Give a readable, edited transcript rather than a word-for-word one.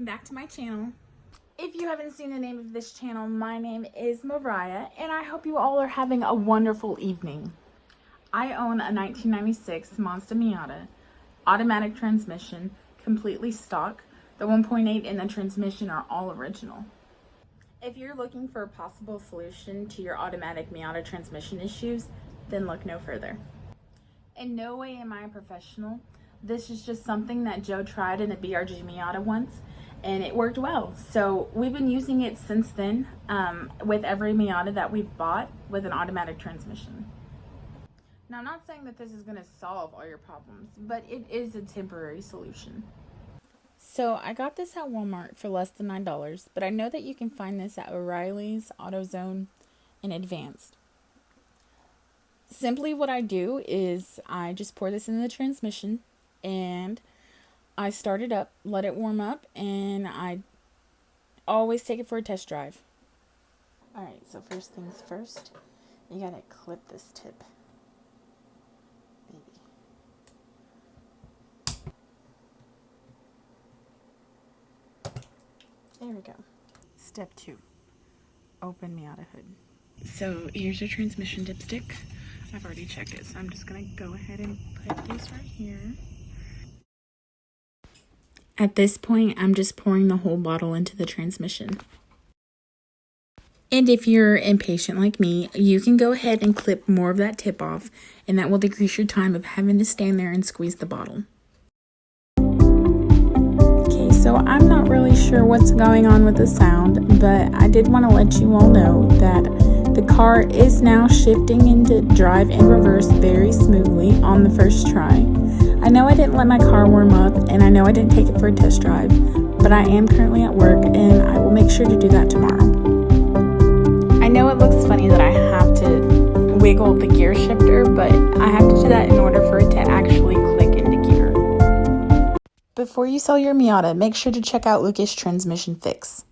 welcome back to my channel. If you haven't seen the name of this channel, my name is Mariah, and I hope you all are having a wonderful evening. I own a 1996 Mazda Miata, automatic transmission, completely stock. The 1.8 and the transmission are all original. If you're looking for a possible solution to your automatic Miata transmission issues, then look no further. In no way am I a professional. This is just something that Joe tried in a BRG Miata once, and it worked well. So we've been using it since then with every Miata that we've bought with an automatic transmission. Now, I'm not saying that this is going to solve all your problems, but it is a temporary solution. So I got this at Walmart for less than $9, but I know that you can find this at O'Reilly's, AutoZone, and Advanced. Simply what I do is I just pour this in the transmission and I start it up, let it warm up, and I always take it for a test drive. Alright, so first things first, you gotta clip this tip. Baby. There we go. Step 2. Open Miata hood. So here's your transmission dipstick. I've already checked it, so I'm just going to go ahead and put this right here. At this point, I'm just pouring the whole bottle into the transmission. And if you're impatient like me, you can go ahead and clip more of that tip off, and that will decrease your time of having to stand there and squeeze the bottle. Okay, so I'm not really sure what's going on with the sound, but I did want to let you all know that the car is now shifting into drive and reverse very smoothly on the first try. I know I didn't let my car warm up, and I know I didn't take it for a test drive, but I am currently at work, and I will make sure to do that tomorrow. I know it looks funny that I have to wiggle the gear shifter, but I have to do that in order for it to actually click into gear. Before you sell your Miata, make sure to check out Lucas Transmission Fix.